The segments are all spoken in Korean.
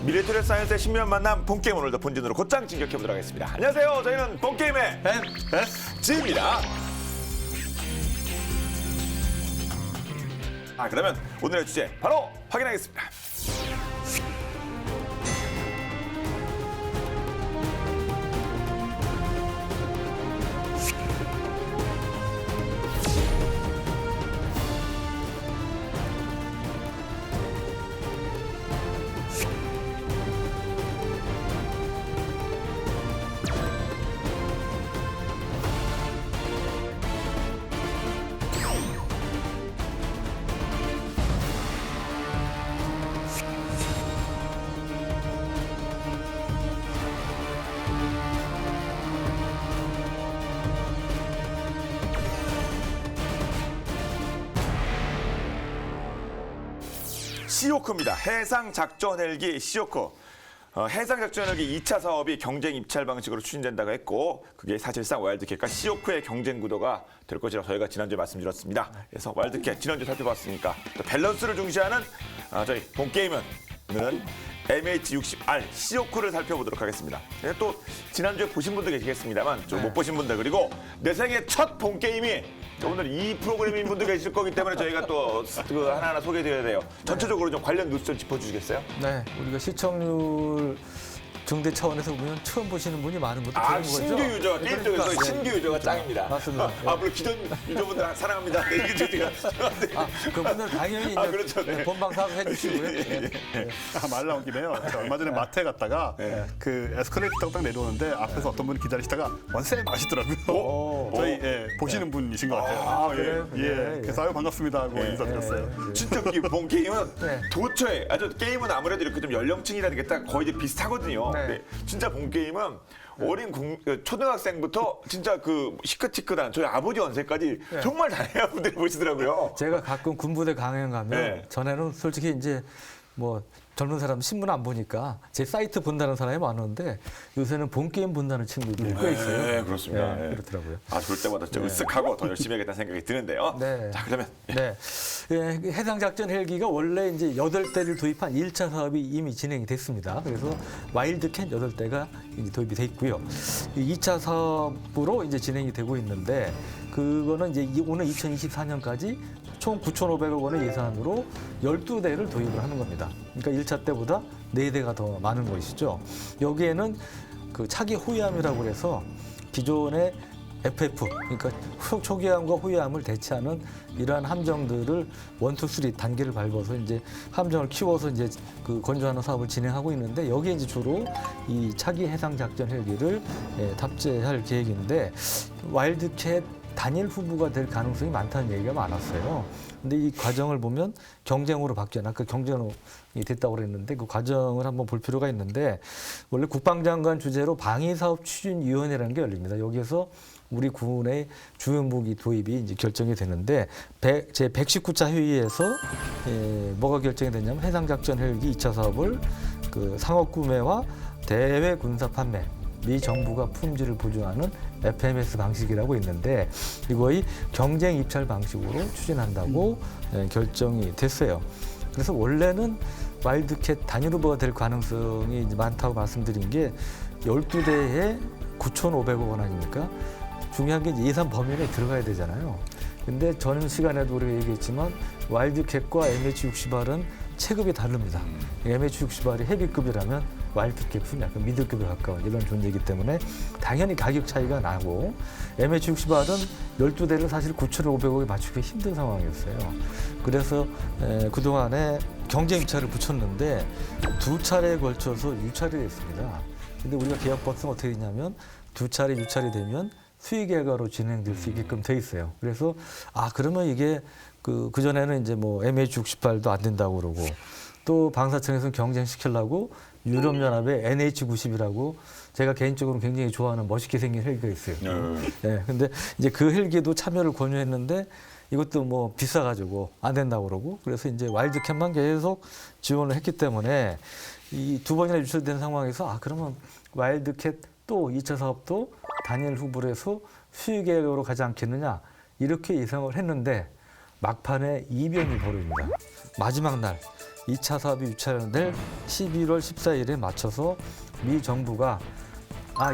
미래투레 사이언스의 신비한 만남 본게임 오늘도 본진으로 곧장 진격해보도록 하겠습니다. 안녕하세요. 저희는 본게임의 지입니다. 그러면 오늘의 주제 바로 확인하겠습니다. 시오크입니다. 해상작전 헬기 시오크. 해상작전 헬기 2차 사업이 경쟁 입찰 방식으로 추진된다고 했고 그게 사실상 와일드캣과 시오크의 경쟁 구도가 될 것이라고 저희가 지난주에 말씀드렸습니다. 그래서 와일드캣 지난주에 살펴봤으니까 또 밸런스를 중시하는 저희 본게임은 오늘은 MH60R 시오크를 살펴보도록 하겠습니다. 또 지난주에 보신 분도 계시겠습니다만 좀 못 보신 분들 그리고 내 생애 첫 본게임이 오늘 이 프로그램인 분도 계실 거기 때문에 저희가 또 하나하나 소개해드려야 돼요. 전체적으로 좀 관련 뉴스 좀 짚어주시겠어요? 네, 우리가 시청률 증대 차원에서 보면 처음 보시는 분이 많은 것도 좋은 거죠. 신규 유저, 게임 쪽에서 신규 유저가 짱입니다. 맞습니다. 물론 기존 유저분들 사랑합니다. 네, 이게 저희가 그분들 당연히 이제 그렇죠, 네. 본방 사수 해주시고요. 네. 말 나온 김에요. 저 얼마 전에 마트에 갔다가 그 에스컬레이터 타고 딱 내려오는데 앞에서 어떤 분이 기다리시다가 원쌤 하시더라고요. 저희 보시는 분이신 것 같아요. 그래요? 네, 그래서 아유 반갑습니다 하고 인사드렸어요. 진짜 본 게임은 네. 도처에 게임은 아무래도 이렇게 좀 연령층이라는 게 딱 거의 이제 비슷하거든요. 네. 근데 진짜 본 게임은 어린 초등학생부터 진짜 그 시크티크단 저희 아버지 연세까지 정말 다양한 분들이 보시더라고요. 제가 가끔 군부대 강연 가면 네. 전에는 솔직히 이제 뭐 젊은 사람 신문 안 보니까 제 사이트 본다는 사람이 많은데 요새는 본 게임 본다는 친구들이 꽤 있어요. 네, 그렇습니다. 네, 네. 그렇더라고요. 그럴 때마다 진짜 으쓱하고 더 열심히 해야겠다는 생각이 드는데요. 네. 자, 그러면 네. 해상작전 헬기가 원래 이제 8대를 도입한 1차 사업이 이미 진행이 됐습니다. 그래서 와일드캣 8대가 이제 도입이 돼 있고요. 2차 사업으로 이제 진행이 되고 있는데 그거는 이제 오늘 2024년까지 총 9,500억 원의 예산으로 12대를 도입을 하는 겁니다. 그러니까 1차 때보다 4대가 더 많은 것이죠. 여기에는 그 차기 호위함이라고 해서 기존의 FF, 그러니까 초기함과 호위함을 대체하는 이러한 함정들을 1, 2, 3 단계를 밟아서 이제 함정을 키워서 이제 그 건조하는 사업을 진행하고 있는데 여기에 이제 주로 이 차기 해상 작전 헬기를 탑재할 계획인데 와일드캣 단일 후보가 될 가능성이 많다는 얘기가 많았어요. 근데 이 과정을 보면 경쟁으로 바뀌었나? 아까 경쟁이 됐다고 그랬는데 그 과정을 한번 볼 필요가 있는데 원래 국방장관 주재로 방위사업추진위원회라는 게 열립니다. 여기에서 우리 군의 주요 무기 도입이 이제 결정이 되는데 제 119차 회의에서 뭐가 결정이 됐냐면 해상작전 헬기 2차 사업을 그 상업 구매와 대외 군사 판매 미 정부가 품질을 보증하는 FMS 방식이라고 있는데 이거의 경쟁 입찰 방식으로 추진한다고 결정이 됐어요. 그래서 원래는 와일드캣 단일 후보가 될 가능성이 이제 많다고 말씀드린 게 12대에 9,500억 원 아닙니까? 중요한 게 이제 예산 범위 내에 들어가야 되잖아요. 근데 전 시간에도 우리가 얘기했지만 와일드캣과 MH60R은 체급이 다릅니다. MH60R이 헤비급이라면 와일드캣은 약간 미들급에 가까운 이런 존재이기 때문에 당연히 가격 차이가 나고 MH60R은 12대를 사실 9,500억에 맞추기 힘든 상황이었어요. 그래서 그동안에 경쟁 입찰을 붙였는데 2차례에 걸쳐서 유찰이 됐습니다. 근데 우리가 계약법상 어떻게 되냐면 2차례 유찰이 되면 수의 계약으로 진행될 수 있게끔 돼 있어요. 그래서 그러면 이게 그전에는 이제 뭐 MH68도 안 된다고 그러고 또 방사청에서는 경쟁시키려고 유럽연합의 NH90이라고 제가 개인적으로 굉장히 좋아하는 멋있게 생긴 헬기가 있어요. 네, 근데 이제 그 헬기도 참여를 권유했는데 이것도 뭐 비싸가지고 안 된다고 그러고 그래서 이제 와일드캣만 계속 지원을 했기 때문에 이 2번이나 유출된 상황에서 그러면 와일드캣 또 2차 사업도 단일 후보로 해서 수의 계획으로 가지 않겠느냐 이렇게 예상을 했는데 막판에 이변이 벌어집니다. 마지막 날 2차 사업이 유찰될 11월 14일에 맞춰서 미 정부가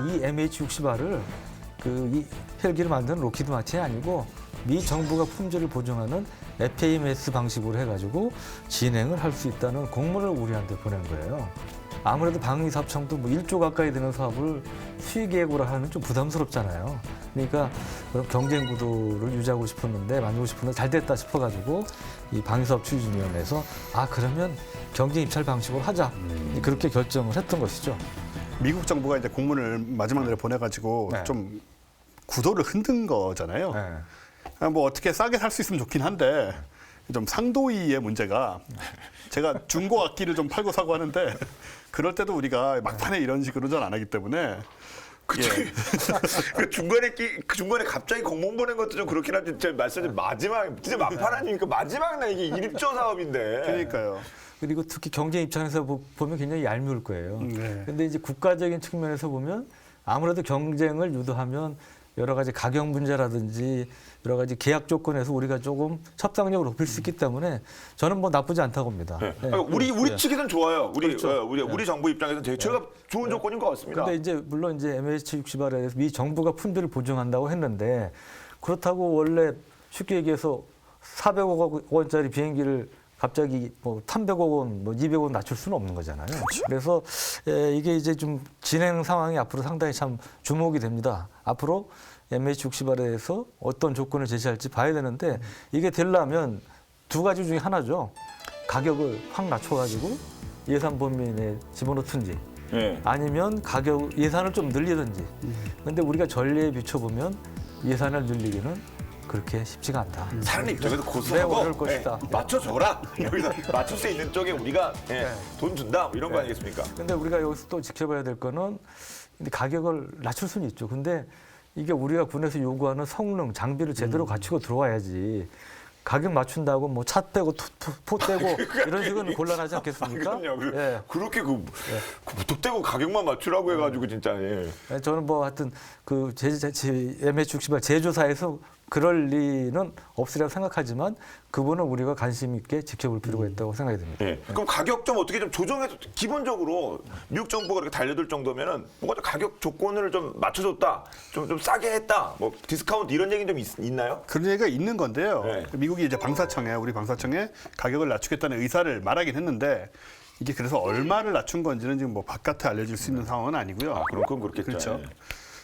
이 MH-60R을 이 헬기를 만드는 로키드 마틴이 아니고 미 정부가 품질을 보증하는 FAMS 방식으로 해가지고 진행을 할 수 있다는 공문을 우리한테 보낸 거예요. 아무래도 방위사업청도 1조 가까이 되는 사업을 수의 계획으로 하면 좀 부담스럽잖아요. 그러니까 그런 경쟁 구도를 유지하고 싶었는데 만들고 싶었는데 잘 됐다 싶어가지고 이 방위사업추진위원회에서 그러면 경쟁 입찰 방식으로 하자 그렇게 결정을 했던 것이죠. 미국 정부가 이제 공문을 마지막 날에 보내가지고 네. 좀 구도를 흔든 거잖아요. 네. 뭐 어떻게 싸게 살 수 있으면 좋긴 한데 좀 상도이의 문제가 제가 중고 악기를 좀 팔고 사고 하는데 그럴 때도 우리가 막판에 이런 식으로는 안 하기 때문에 그치. 그 중간에 갑자기 공문 보낸 것도 좀 그렇긴 한데 진짜 말씀드린 마지막 진짜 막판 아닙니까? 마지막 날 이게 1조 사업인데. 그러니까요. 그리고 특히 경쟁 입장에서 보면 굉장히 얄미울 거예요. 네. 근데 이제 국가적인 측면에서 보면 아무래도 경쟁을 유도하면 여러 가지 가격 문제라든지 여러 가지 계약 조건에서 우리가 조금 협상력을 높일 수 있기 때문에 저는 뭐 나쁘지 않다고 봅니다. 네. 네. 우리 측에서는 좋아요. 그렇죠. 우리 정부 입장에서는 되게 제가 좋은 조건인 것 같습니다. 근데 이제 물론 이제 MH-60R에 미 정부가 품질을 보증한다고 했는데 그렇다고 원래 쉽게 얘기해서 400억 원짜리 비행기를 갑자기 뭐 300억 원, 뭐 200억 원 낮출 수는 없는 거잖아요. 그래서 이게 이제 좀 진행 상황이 앞으로 상당히 참 주목이 됩니다. 앞으로 MH-60R에서 어떤 조건을 제시할지 봐야 되는데 이게 되려면 두 가지 중에 하나죠. 가격을 확 낮춰가지고 예산 범위 내에 집어넣든지 네. 아니면 예산을 좀 늘리든지. 근데 우리가 전례에 비춰보면 예산을 늘리기는 그렇게 쉽지가 않다. 사람 입장에서 네, 고수하고 어려울 것이다. 맞춰줘라. 여기서 맞출 수 있는 쪽에 우리가 돈 준다 뭐 이런 거 네. 아니겠습니까? 근데 우리가 여기서 또 지켜봐야 될 거는 근데 가격을 낮출 수는 있죠. 근데 이게 우리가 군에서 요구하는 성능, 장비를 제대로 갖추고 들어와야지. 가격 맞춘다고 뭐 차 떼고 포 떼고 이런 식은 곤란하지 않겠습니까? 그럼요. 예. 그렇게 무턱대고 가격만 맞추라고 해가지고 진짜. 예. 저는 뭐 하여튼 그 MH-60R 제조사에서 그럴 리는 없으리라고 생각하지만 그분은 우리가 관심 있게 지켜볼 필요가 있다고 생각이 듭니다. 예. 그럼 가격 좀 어떻게 좀 조정해서 기본적으로 미국 정부가 그렇게 달려들 정도면은 뭔가 좀 가격 조건을 좀 맞춰줬다, 좀 싸게 했다, 뭐 디스카운트 이런 얘기는 좀 있나요? 그런 얘기가 있는 건데요. 네. 미국이 이제 우리 방사청에 가격을 낮추겠다는 의사를 말하긴 했는데 이게 그래서 얼마를 낮춘 건지는 지금 뭐 바깥에 알려질 수 있는 상황은 아니고요. 그럼 그건 그렇겠죠. 그렇죠. 예.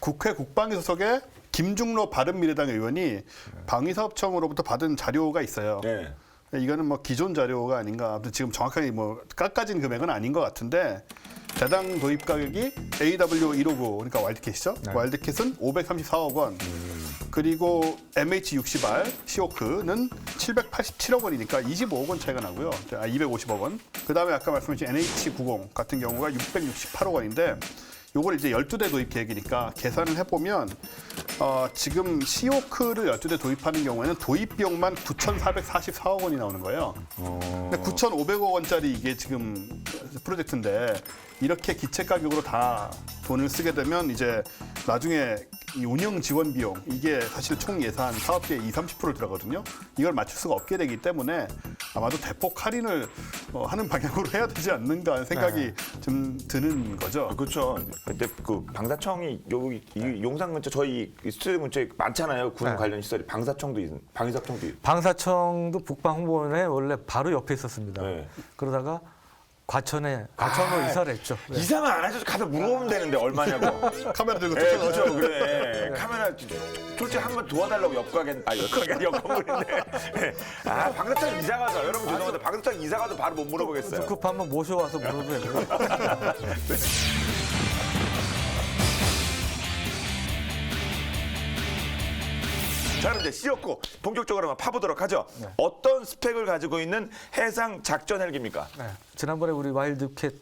국회 국방위 소속의 김중로 바른미래당 의원이 방위사업청으로부터 받은 자료가 있어요. 예. 이거는 뭐 기존 자료가 아닌가. 아무튼 지금 정확하게 뭐 깎아진 금액은 아닌 것 같은데 대당 도입 가격이 AW159 그러니까 와일드캣이죠. 와일드캣은 534억 원. 그리고 MH-60R 시오크는 787억 원이니까 25억 원 차이가 나고요. 250억 원. 그다음에 아까 말씀하신 NH-90 같은 경우가 668억 원인데 요걸 이제 12대 도입 계획이니까 계산을 해보면 지금 시오크를 12대 도입하는 경우에는 도입 비용만 9,444억 원이 나오는 거예요. 근데 9,500억 원짜리 이게 지금 프로젝트인데 이렇게 기체 가격으로 다 돈을 쓰게 되면 이제 나중에 이 운영 지원 비용 이게 사실 총 예산 사업비의 20-30% 들어가거든요. 이걸 맞출 수가 없게 되기 때문에 아마도 대폭 할인을 하는 방향으로 해야 되지 않는가 하는 생각이 좀 드는 거죠. 그렇죠. 근데 그 방사청이 여기 이 용산 근처 저희 스튜디오 근처에 많잖아요. 군 관련 시설이 방사청도 방위사업청도 있고. 방사청도 북방홍보원에 원래 바로 옆에 있었습니다. 네. 그러다가 과천으로 이사를 했죠. 네. 이사만 안 하셔서 가서 물어보면 되는데 얼마냐고. 카메라 들고 네, 쫓아가죠. 그렇죠. 그래. 카메라 솔직히 한번 도와달라고 옆가게인데. 방사청 이사 가서 여러분 죄송한데 방사청 이사 가도 바로 못 물어보겠어요. 급하면 모셔와서 물어도 되고요. 자, 그럼 이제 시오코 본격적으로 한번 파보도록 하죠. 어떤 스펙을 가지고 있는 해상 작전 헬기입니까? 네. 지난번에 우리 와일드캣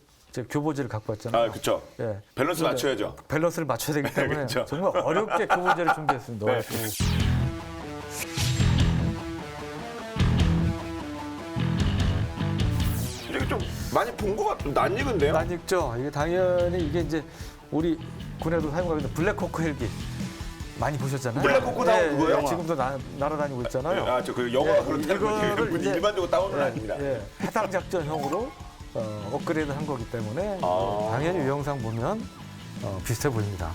교보제를 갖고 왔잖아요. 그렇죠. 예. 밸런스 맞춰야죠. 밸런스를 맞춰야 되기 때문에 그렇죠. 정말 어렵게 교보제를 준비했습니다. 네. 이게 좀 많이 본 것 같은 낯익은데요? 낯익죠. 이게 당연히 이게 이제 우리 군에도 사용하고 있는 블랙호크 헬기. 많이 보셨잖아요. 블랙호크 나온 그거요? 영화. 지금도 날아다니고 있잖아요. 아, 저 그 영화가 그렇다는 이거를 거지. 이제- 일반적으로 다운은 아닙니다. 해상 작전형으로 업그레이드한 거기 때문에 당연히 유형상 보면 비슷해 보입니다.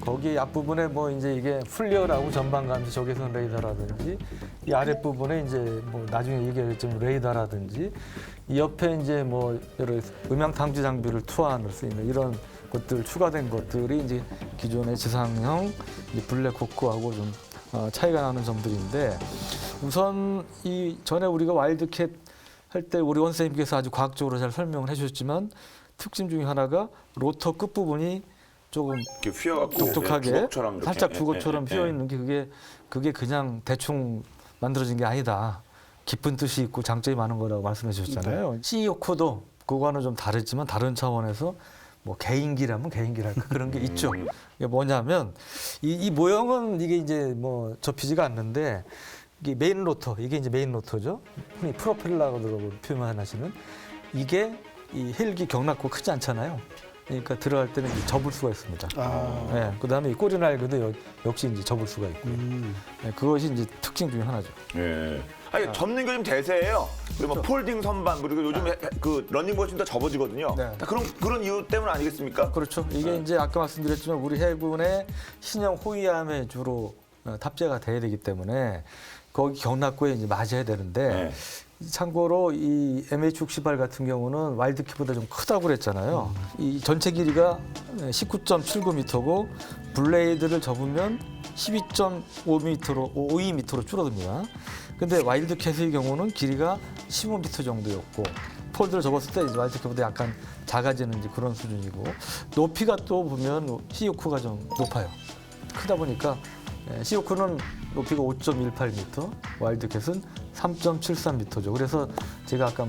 거기 앞부분에 뭐 이제 이게 플리어라고 전방 감시 적외선 레이더라든지 이 아랫부분에 이제 뭐 나중에 얘기하겠지만 레이더라든지 이 옆에 이제 뭐 여러 음향 탐지 장비를 투하할 수 있는 이런 것들 추가된 것들이 이제 기존의 지상형 이제 블랙호크하고 좀 차이가 나는 점들인데 우선 이 전에 우리가 와일드캣 할 때 우리 원생님께서 아주 과학적으로 잘 설명을 해주셨지만 특징 중에 하나가 로터 끝 부분이 조금 이렇게 휘어갖고 독특하게 주걱처럼 이렇게. 살짝 주걱처럼 예, 예, 휘어 있는 게 그게 그냥 대충 만들어진 게 아니다. 깊은 뜻이 있고 장점이 많은 거라고 말씀해 주셨잖아요. CEO코도 그거와는 좀 다르지만 다른 차원에서 뭐 개인기라면 개인기랄까 그런 게 있죠. 이게 뭐냐면 이 모형은 이게 이제 뭐 접히지가 않는데 이게 메인 로터 이게 이제 메인 로터죠. 흔히 프로펠러라고 표현하시는 이게 이 헬기 경락고 크지 않잖아요. 그러니까 들어갈 때는 이제 접을 수가 있습니다. 네, 그다음에 이 꼬리 날개도 역시 이제 접을 수가 있고 네, 그것이 이제 특징 중에 하나죠. 예. 아니 접는 게 좀 대세예요. 그리고 뭐 폴딩 선반 그리고 요즘 그 러닝머신 다 접어지거든요. 네. 다 그런 이유 때문 아니겠습니까? 그렇죠. 이게 이제 아까 말씀드렸지만 우리 해군의 신형 호위함에 주로 탑재가 돼야 되기 때문에 거기 경락고에 이제 맞아야 되는데 네. 참고로 이 MH68 같은 경우는 와일드캣보다 좀 크다고 그랬잖아요. 이 전체 길이가 19.79m고 블레이드를 접으면 12.5m로 5m로 줄어듭니다. 근데 와일드캣의 경우는 길이가 15m 정도였고 폴드를 접었을 때 이제 와일드캣보다 약간 작아지는 이제 그런 수준이고 높이가 또 보면 시오크가 좀 높아요. 크다 보니까 시오크는 높이가 5.18m, 와일드캣은 3.73m죠. 그래서 제가 아까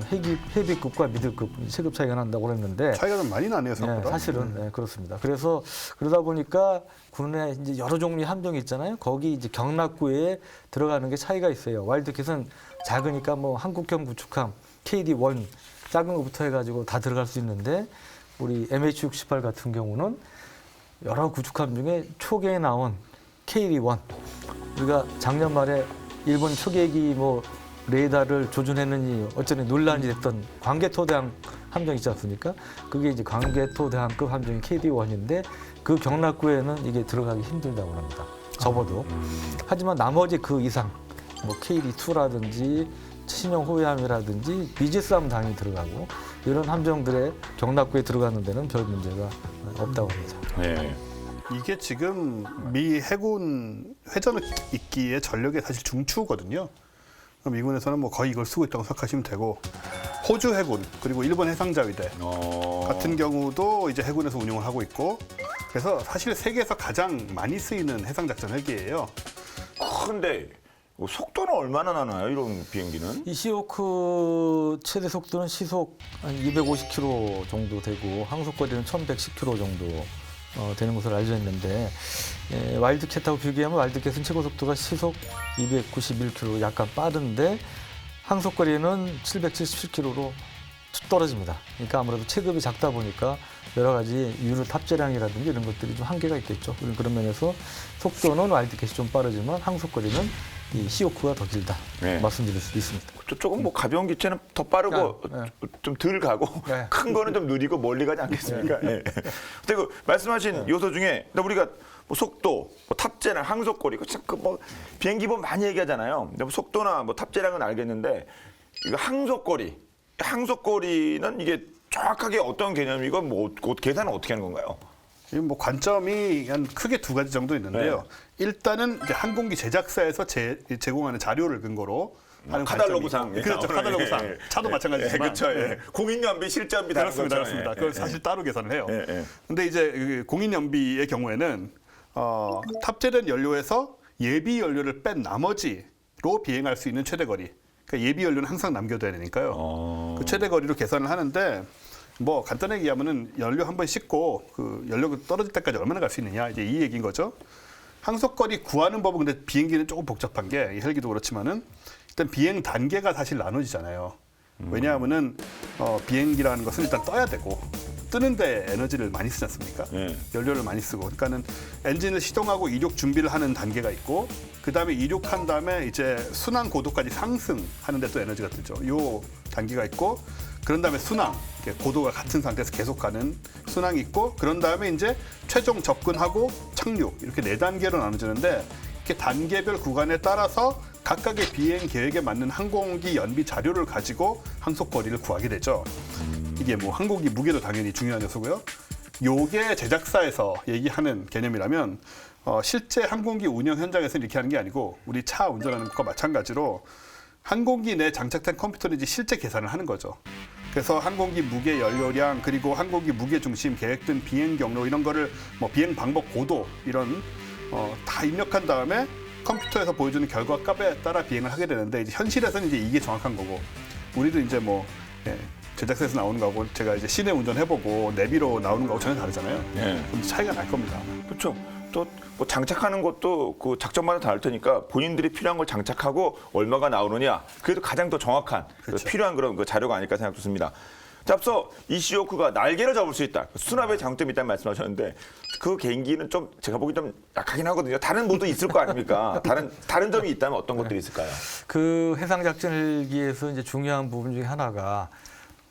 헤비급과 미들급 체급 차이가 난다고 그랬는데 차이가 좀 많이 나네요, 네, 생각보다. 사실은 네, 그렇습니다. 그래서 그러다 보니까 군내 이제 여러 종류의 함정이 있잖아요. 거기 이제 경락구에 들어가는 게 차이가 있어요. 와일드캣은 작으니까 뭐 한국형 구축함, KD-1 작은 것부터 해가지고 다 들어갈 수 있는데 우리 MH68 같은 경우는 여러 구축함 중에 초기에 나온 KD-1 우리가 작년 말에 일본 초계기 뭐 레이더를 조준했느니 어쩌니 논란이 됐던 광개토대함 함정 있지 않습니까? 그게 이제 광개토대함급 함정이 KD-1인데 그 경락구에는 이게 들어가기 힘들다고 합니다. 접어도. 하지만 나머지 그 이상 뭐 KD-2라든지 신형 호위함이라든지 미지스함 당연히 들어가고 이런 함정들의 경락구에 들어가는 데는 별 문제가 없다고 합니다. 네. 이게 지금 미 해군 회전 있기에 전력의 사실 중추거든요. 그럼 미군에서는 뭐 거의 이걸 쓰고 있다고 생각하시면 되고 호주 해군 그리고 일본 해상자위대 같은 경우도 이제 해군에서 운용을 하고 있고 그래서 사실 세계에서 가장 많이 쓰이는 해상작전 헬기예요. 근데 속도는 얼마나 나나요? 이런 비행기는? 이 시오크 최대 속도는 시속 한 250km 정도 되고 항속거리는 1110km 정도 되는 것으로 알려져 있는데 와일드캣하고 비교하면 와일드캣은 최고 속도가 시속 291km 약간 빠른데 항속거리는 777km로 떨어집니다. 그러니까 아무래도 체급이 작다 보니까 여러 가지 유류 탑재량이라든지 이런 것들이 좀 한계가 있겠죠. 그런 면에서 속도는 와일드캣이 좀 빠르지만 항속거리는 이 시오크가 더 길다 네. 말씀드릴 수 있습니다. 조금 뭐 가벼운 기체는 더 빠르고 네. 좀 덜 가고 네. 큰 거는 좀 느리고 멀리 가지 않겠습니까? 예. 근데 그 말씀하신 요소 중에 우리가 뭐 속도, 뭐 탑재량, 항속거리, 뭐 비행기 보면 많이 얘기하잖아요. 근데 뭐 속도나 뭐 탑재량은 알겠는데 이거 항속거리는 이게 정확하게 어떤 개념이고 뭐 계산은 어떻게 하는 건가요? 이 뭐 관점이 한 크게 두 가지 정도 있는데요. 일단은 이제 항공기 제작사에서 제공하는 자료를 근거로 하는 카탈로그상. 관점이 있고. 그렇죠. 카탈로그상. 예, 예. 차도 예, 마찬가지지만. 그렇죠. 예. 예. 공인연비, 실전비 다른 그렇습니다. 거잖아요. 그렇습니다. 그걸 사실 따로 계산을 해요. 예, 예. 근데 이제 그 공인 연비의 경우에는 탑재된 연료에서 예비 연료를 뺀 나머지로 비행할 수 있는 최대 거리. 그러니까 예비 연료는 항상 남겨둬야 되니까요. 그 최대 거리로 계산을 하는데 뭐 간단하게 얘기하면은 연료 한 번 싣고 그 연료가 떨어질 때까지 얼마나 갈 수 있느냐 이제 이 얘기인 거죠. 항속거리 구하는 법은 근데 비행기는 조금 복잡한 게 헬기도 그렇지만은 일단 비행 단계가 사실 나눠지잖아요. 왜냐하면은 비행기라는 것은 일단 떠야 되고 뜨는데 에너지를 많이 쓰지 않습니까? 네. 연료를 많이 쓰고. 그러니까는 엔진을 시동하고 이륙 준비를 하는 단계가 있고, 그 다음에 이륙한 다음에 이제 순항 고도까지 상승하는데 또 에너지가 들죠. 요 단계가 있고, 그런 다음에 순항, 이렇게 고도가 같은 상태에서 계속 가는 순항이 있고, 그런 다음에 이제 최종 접근하고 착륙, 이렇게 4단계로 나눠지는데, 이렇게 단계별 구간에 따라서 각각의 비행 계획에 맞는 항공기 연비 자료를 가지고 항속 거리를 구하게 되죠. 이게 뭐 항공기 무게도 당연히 중요한 요소고요. 요게 제작사에서 얘기하는 개념이라면 실제 항공기 운영 현장에서 이렇게 하는 게 아니고 우리 차 운전하는 것과 마찬가지로 항공기 내에 장착된 컴퓨터는 이제 실제 계산을 하는 거죠. 그래서 항공기 무게, 연료량, 그리고 항공기 무게 중심, 계획된 비행 경로 이런 거를 뭐 비행 방법, 고도 이런 다 입력한 다음에 컴퓨터에서 보여주는 결과 값에 따라 비행을 하게 되는데, 이제 현실에서는 이제 이게 정확한 거고, 우리도 이제 뭐 제작사에서 나오는 거하고 제가 이제 시내 운전해보고 내비로 나오는 거하고 전혀 다르잖아요. 네. 그럼 차이가 날 겁니다. 그렇죠. 또 뭐 장착하는 것도 그 작전마다 다를 테니까 본인들이 필요한 걸 장착하고 얼마가 나오느냐, 그래도 가장 더 정확한 그렇죠. 필요한 그런 그 자료가 아닐까 생각 듭니다. 자, 앞서 이 시오크가 날개를 잡을 수 있다. 수납에 장점이 있다는 말씀하셨는데 그 개인기는 좀 제가 보기 좀 약하긴 하거든요. 다른 모드 있을 거 아닙니까? 다른 점이 있다면 어떤 것들이 있을까요? 그 해상 작전 헬기에서 이제 중요한 부분 중에 하나가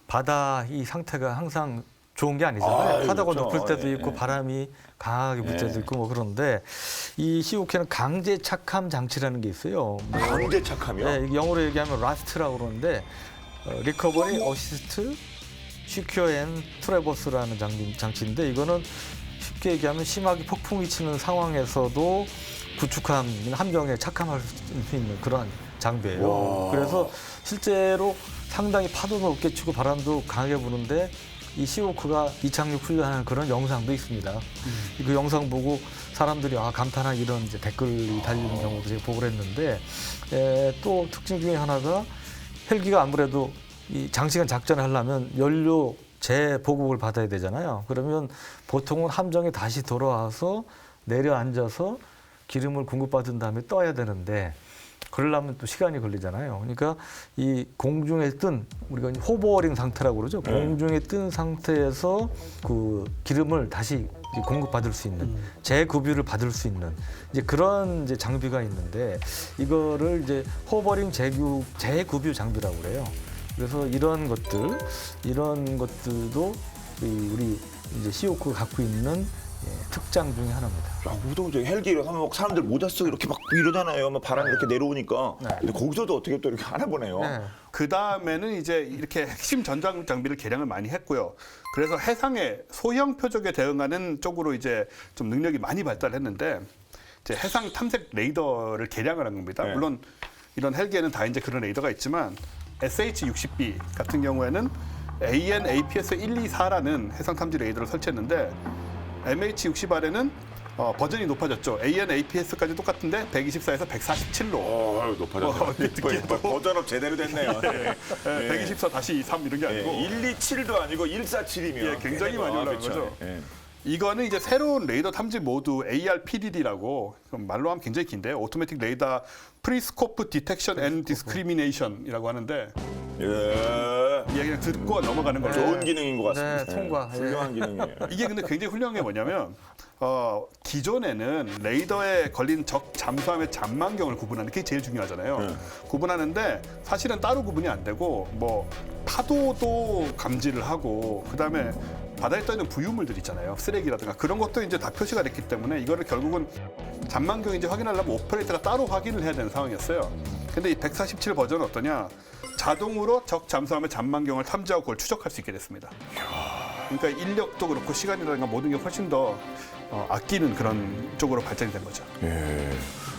바다 이 상태가 항상 좋은 게 아니잖아요. 파도가 그렇죠. 높을 때도 예, 있고 예. 바람이 강하게 불 때도 있고 뭐 그런데 이 시오크는 강제 착함 장치라는 게 있어요. 뭐 강제 착함이요? 네, 이게 영어로 얘기하면 라스트라고 그러는데 리커버리 어시스트 시큐어 앤 트래버스라는 장치인데, 이거는 쉽게 얘기하면 심하게 폭풍이 치는 상황에서도 구축함, 함정에 착함할 수 있는 그런 장비예요. 와. 그래서 실제로 상당히 파도가 높게 치고 바람도 강하게 부는데 이 시오크가 이착륙 훈련하는 그런 영상도 있습니다. 그 영상 보고 사람들이 감탄한 이런 이제 댓글이 달리는 경우도 제가 보고 그랬는데, 또 특징 중에 하나가 헬기가 아무래도 이 장시간 작전을 하려면 연료 재보급을 받아야 되잖아요. 그러면 보통은 함정에 다시 돌아와서 내려앉아서 기름을 공급받은 다음에 떠야 되는데, 그러려면 또 시간이 걸리잖아요. 그러니까 이 공중에 뜬, 우리가 호버링 상태라고 그러죠. 공중에 뜬 상태에서 그 기름을 다시 공급받을 수 있는, 재급유를 받을 수 있는 이제 그런 이제 장비가 있는데, 이거를 이제 호버링 재급유 장비라고 그래요. 그래서 이런 것들도 우리 이제 시오크가 갖고 있는 특장 중에 하나입니다. 야, 무더운데 헬기를 하면 막 사람들 모자 쓰고 이렇게 막 이러잖아요. 막 바람이 이렇게 내려오니까. 네. 근데 거기서도 어떻게 또 이렇게 하나 보네요. 네. 그 다음에는 이제 이렇게 핵심 전장 장비를 개량을 많이 했고요. 그래서 해상의 소형 표적에 대응하는 쪽으로 이제 좀 능력이 많이 발달했는데, 이제 해상 탐색 레이더를 개량을 한 겁니다. 네. 물론 이런 헬기에는 다 이제 그런 레이더가 있지만 SH-60B 같은 경우에는 AN APS 124라는 해상 탐지 레이더를 설치했는데, MH-60R에는 버전이 높아졌죠. AN APS까지 똑같은데 124에서 147로. 높아졌네. 버전업 제대로 됐네요. 124-3 이런 게 아니고 127도 아니고 147이면 예, 굉장히 많이 올라간 거죠. 예. 이거는 이제 새로운 레이더 탐지 모드 ARPDD라고, 말로 하면 굉장히 긴데 오토매틱 레이더 프리스코프 디텍션 앤 디스크리미네이션이라고 하는데, 예. 이게 그냥 듣고 넘어가는 걸로. 좋은 기능인 것 같습니다. 네, 통과. 예, 훌륭한 기능이에요. 이게 근데 굉장히 훌륭한 게 뭐냐면 기존에는 레이더에 걸린 적 잠수함의 잠망경을 구분하는 게 제일 중요하잖아요. 구분하는데 사실은 따로 구분이 안 되고, 뭐 파도도 감지를 하고, 그다음에 바다에 떠있는 부유물들 있잖아요. 쓰레기라든가 그런 것도 이제 다 표시가 됐기 때문에 이거를 결국은 잠망경인지 확인하려면 오퍼레이터가 따로 확인을 해야 되는 상황이었어요. 근데 이 147 버전은 어떠냐? 자동으로 적 잠수함의 잠망경을 탐지하고 그걸 추적할 수 있게 됐습니다. 그러니까 인력도 그렇고 시간이라든가 모든 게 훨씬 더 아끼는 그런 쪽으로 발전이 된 거죠. 예.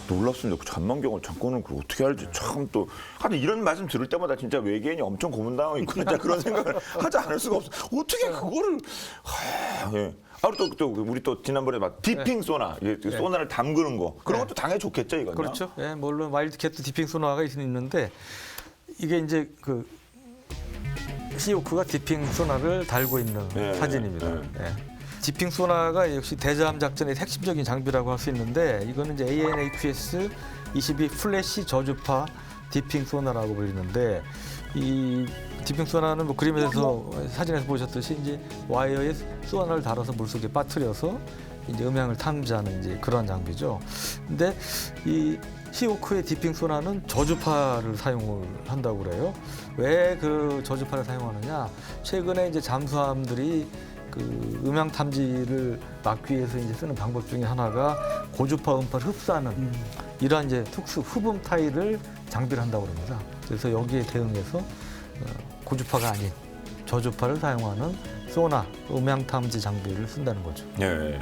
놀랍습니다. 그 잔망경을 잠깐은 그걸 어떻게 알지? 참 또 하여튼 이런 말씀 들을 때마다 진짜 외계인이 엄청 고문당하고 있구나, 진짜 그런 생각을 하지 않을 수가 없어. 어떻게 그거를? 예. 또 우리 또 지난번에 막 디핑 소나, 소나를 담그는 거 그런 것도 당연히 좋겠죠, 이거는. 그렇죠. 예, 물론 와일드캣도 디핑 소나가 있는데, 이게 이제 그 시오크가 디핑 소나를 달고 있는 사진입니다. 예. 디핑 소나가 역시 대잠 작전의 핵심적인 장비라고 할 수 있는데, 이거는 이제 AN/APS 22 플래시 저주파 디핑 소나라고 불리는데, 이 디핑 소나는 뭐 그림에서 사진에서 보셨듯이 이제 와이어에 소나를 달아서 물속에 빠뜨려서 이제 음향을 탐지하는 이제 그런 장비죠. 근데 이 시오크의 디핑 소나는 저주파를 사용을 한다고 그래요. 왜 그 저주파를 사용하느냐? 최근에 이제 잠수함들이 그 음향 탐지를 막기 위해서 이제 쓰는 방법 중에 하나가 고주파 음파를 흡수하는 이러한 이제 특수 흡음 타일을 장비를 한다고 합니다. 그래서 여기에 대응해서 고주파가 아닌 저주파를 사용하는 소나 음향 탐지 장비를 쓴다는 거죠. 예.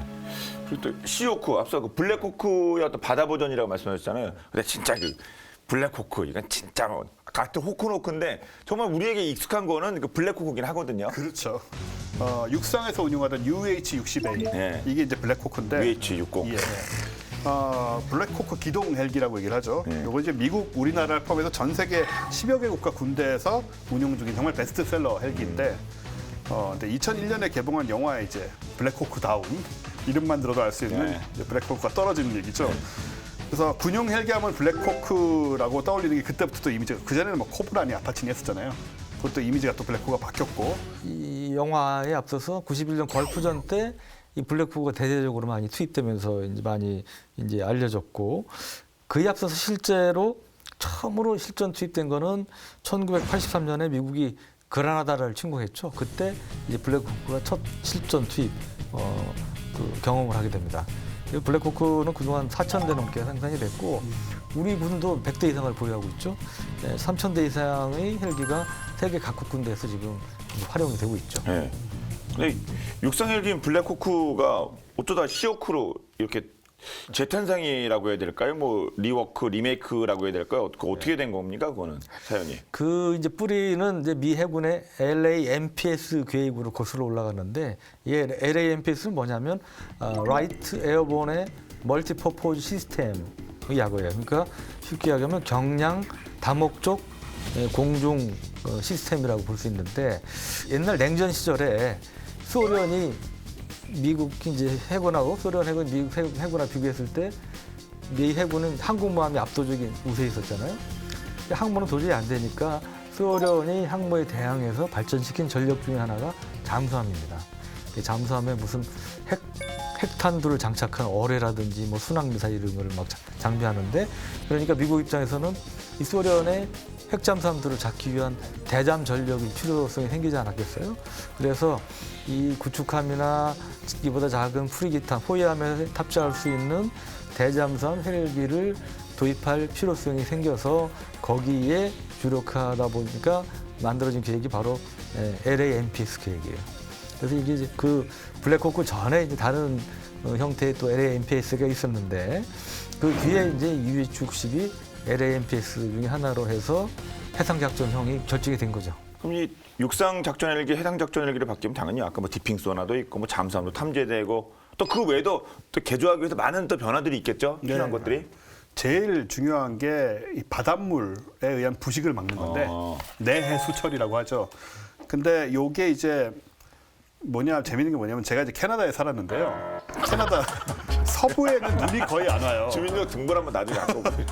그리고 또 시오크 앞서 그 블랙호크의 어떤 바다 버전이라고 말씀하셨잖아요. 근데 진짜 그 블랙호크 이건 진짜 뭐 같은 호크노크인데 정말 우리에게 익숙한 거는 그 블랙호크긴 하거든요. 그렇죠. 육상에서 운용하던 UH-60A 네. 이게 이제 블랙호크인데 UH-60. 예. 블랙호크 기동 헬기라고 얘기를 하죠. 네. 이거 이제 미국, 우리나라를 포함해서 전 세계 10여 개 국가 군대에서 운용 중인 정말 베스트셀러 헬기인데, 근데 2001년에 개봉한 영화에 이제 블랙호크 다운 이름만 들어도 알 수 있는 네. 이제 블랙호크가 떨어지는 얘기죠. 그래서 군용 헬기하면 블랙호크라고 떠올리는 게 그때부터 또 이미지가, 그 전에는 뭐 코브라니 아파치니 했었잖아요. 그것도 이미지가 또 블랙호크가 바뀌었고. 이 영화에 앞서서 91년 걸프전 때 이 블랙호크가 대대적으로 많이 투입되면서 이제 많이 이제 알려졌고, 그에 앞서서 실제로 처음으로 실전 투입된 거는 1983년에 미국이 그라나다를 침공했죠. 그때 이제 블랙호크가 첫 실전 투입 그 경험을 하게 됩니다. 블랙호크는 그동안 4,000대 넘게 생산이 됐고, 우리 군도 100대 이상을 보유하고 있죠. 3,000대 이상의 헬기가 세계 각국 군대에서 지금 활용이 되고 있죠. 네. 근데 육상 헬기인 블랙호크가 어쩌다 시오크로 이렇게 재탄생이라고 해야 될까요? 뭐 리워크, 리메이크라고 해야 될까요? 어떻게 된 겁니까? 그거는 사연이. 그 이제 뿌리는 이제 미 해군의 LAMPS 계획으로 거슬러 올라갔는데, 이 LAMPS는 뭐냐면 라이트 에어본의 멀티퍼포즈 시스템의 약어예요. 그러니까 쉽게 이야기하면 경량 다목적 공중 시스템이라고 볼 수 있는데, 옛날 냉전 시절에 소련이 미국 이제 해군하고 소련 해군, 미국 해군하고 비교했을 때 미 해군은 항공모함이 압도적인 우세에 있었잖아요. 항모는 도저히 안 되니까 소련이 항모에 대항해서 발전시킨 전력 중에 하나가 잠수함입니다. 잠수함에 무슨 핵탄두를 장착한 어뢰라든지 뭐 순항미사일 이런 걸 막 장비하는데, 그러니까 미국 입장에서는 이 소련의 핵잠수함들을 잡기 위한 대잠 전력이 필요성이 생기지 않았겠어요? 그래서 이 구축함이나 이보다 작은 프리기타, 호위함에 탑재할 수 있는 대잠수함 헬기를 도입할 필요성이 생겨서 거기에 주력하다 보니까 만들어진 계획이 바로 LAMPS 계획이에요. 그래서 이게 이제 그 블랙호크 전에 이제 다른 형태의 또 LAMPS가 있었는데, 그 뒤에 이제 UH-60이 LAMPS 중에 하나로 해서 해상작전형이 결정이 된 거죠. 그럼 이 육상 작전 헬기, 해상 작전 헬기를 바뀌면 당연히 아까 뭐 디핑 소나도 있고 뭐 잠수함도 탐지되고 또 그 외에도 또 개조하기 위해서 많은 또 변화들이 있겠죠. 필요한 네. 것들이. 제일 중요한 게 이 바닷물에 의한 부식을 막는 건데 내해수 처리라고 하죠. 근데 요게 이제 재밌는 게 뭐냐면, 제가 이제 캐나다에 살았는데요. 캐나다 서부에는 눈이 거의 안 와요. 주민등 등본 한번 나중에 갖고 오세요.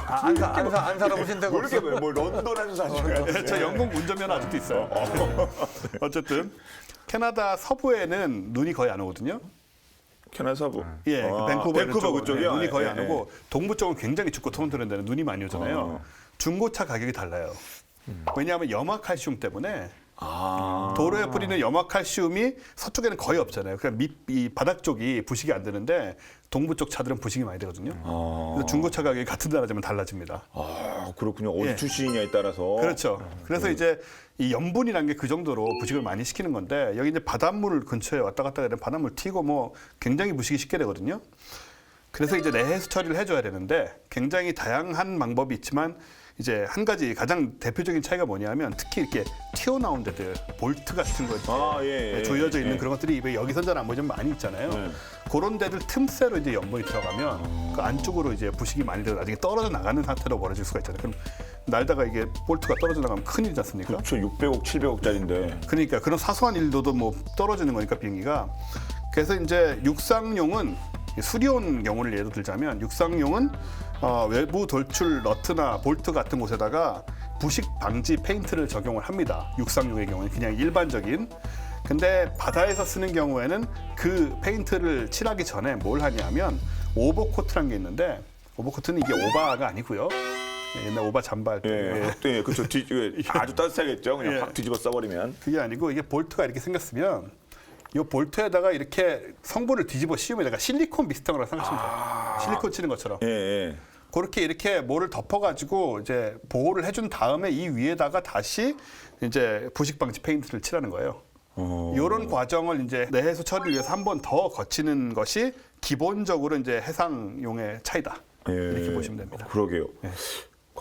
안 살아보신 데가 모르게 뭐 런던에서 사시는 저 영국 운전면허 아직도 있어요. 어쨌든 캐나다 서부에는 눈이 거의 안 오거든요. 캐나다 서부. 예, 그 밴쿠버 그쪽이요. 눈이 거의 안 예, 오고, 동부 쪽은 굉장히 춥고 토론토는 데는 눈이 많이 오잖아요. 중고차 가격이 달라요. 왜냐하면 염화칼슘 때문에 도로에 뿌리는 염화칼슘이 서쪽에는 거의 없잖아요. 그러니까 이 바닥 쪽이 부식이 안 되는데 동부 쪽 차들은 부식이 많이 되거든요. 그래서 중고차 가격이 같은 나라지만 달라집니다. 아, 그렇군요. 어디 예. 출신이냐에 따라서. 그렇죠. 그래서 이제 이 염분이라는 게 그 정도로 부식을 많이 시키는 건데, 여기 이제 바닷물 근처에 왔다 갔다 하면 바닷물 튀고 뭐 굉장히 부식이 쉽게 되거든요. 그래서 이제 내해수 처리를 해줘야 되는데, 굉장히 다양한 방법이 있지만 이제 한 가지 가장 대표적인 차이가 뭐냐면, 특히 이렇게 튀어나온 데들, 볼트 같은 거 이렇게 조여져 있는 그런 것들이 여기선 잘 안 보이지만 많이 있잖아요. 그런 데들 틈새로 이제 염분이 들어가면 그 안쪽으로 이제 부식이 많이 되고 나중에 떨어져 나가는 상태로 벌어질 수가 있잖아요. 그럼 날다가 이게 볼트가 떨어져 나가면 큰일이지 않습니까? 그렇죠. 600억, 700억짜리인데. 그러니까 그런 사소한 일도도 뭐 떨어지는 거니까, 비행기가. 그래서 이제 육상용은 수리온 경우를 예로 들자면, 육상용은 외부 돌출 너트나 볼트 같은 곳에다가 부식 방지 페인트를 적용을 합니다. 육상용의 경우는 그냥 일반적인. 근데 바다에서 쓰는 경우에는 그 페인트를 칠하기 전에 뭘 하냐면 오버코트라는 게 있는데 오버코트는 이게 오바가 아니고요. 옛날 오바 잠바 할 때. 예, 그렇죠. 아주 따뜻하겠죠. 그냥 예. 확 뒤집어 써버리면. 그게 아니고 이게 볼트가 이렇게 생겼으면 이 볼트에다가 이렇게 성분을 뒤집어 씌우면 내가 실리콘 비슷한 거라고 생각하시면 돼요. 실리콘 치는 것처럼. 예, 예. 그렇게 이렇게 뭐를 덮어가지고 이제 보호를 해준 다음에 이 위에다가 다시 이제 부식 방지 페인트를 칠하는 거예요. 이런 과정을 이제 내해수 처리를 위해서 한 번 더 거치는 것이 기본적으로 이제 해상용의 차이다. 이렇게 보시면 됩니다. 그러게요.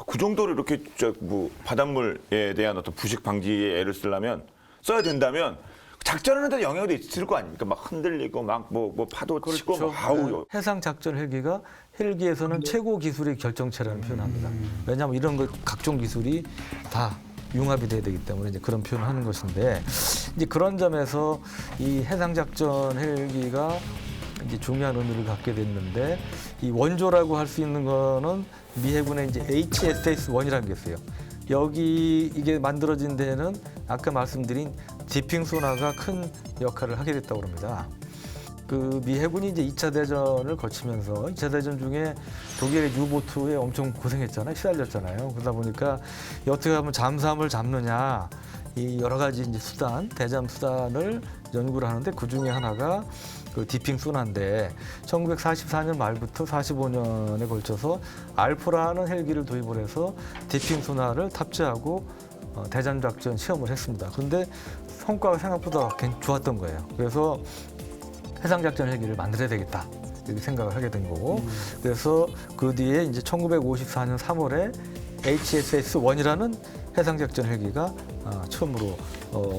그 정도로 이렇게 뭐 바닷물에 대한 어떤 부식 방지에 애를 쓰려면 써야 된다면 작전하는데 영향도 있을 거 아닙니까? 막 흔들리고 막 뭐 파도 치고 막 아우. 해상 작전 헬기가 헬기에서는 최고 기술의 결정체라는 표현을 합니다. 왜냐하면 이런 것 각종 기술이 다 융합이 돼야 되기 때문에 이제 그런 표현을 하는 것인데 이제 그런 점에서 이 해상 작전 헬기가 이제 중요한 의미를 갖게 됐는데 이 원조라고 할 수 있는 거는 미 해군의 이제 HSS-1이라는 게 있어요. 여기 이게 만들어진 데는 아까 말씀드린 디핑 소나가 큰 역할을 하게 됐다고 합니다. 그 미 해군이 이제 2차 대전을 거치면서 2차 대전 중에 독일의 유보트에 엄청 고생했잖아요. 시달렸잖아요. 그러다 보니까 어떻게 하면 잠수함을 잡느냐 이 여러 가지 이제 수단, 대잠 수단을 연구를 하는데 그 중에 하나가 그 디핑 소나인데 1944년 말부터 45년에 걸쳐서 알프라는 헬기를 도입을 해서 디핑 소나를 탑재하고 대잠 작전 시험을 했습니다. 그런데 성과가 생각보다 좋았던 거예요. 그래서 해상 작전 헬기를 만들어야 되겠다 이렇게 생각을 하게 된 거고 그래서 그 뒤에 이제 1954년 3월에 HSS-1이라는 해상 작전 헬기가 처음으로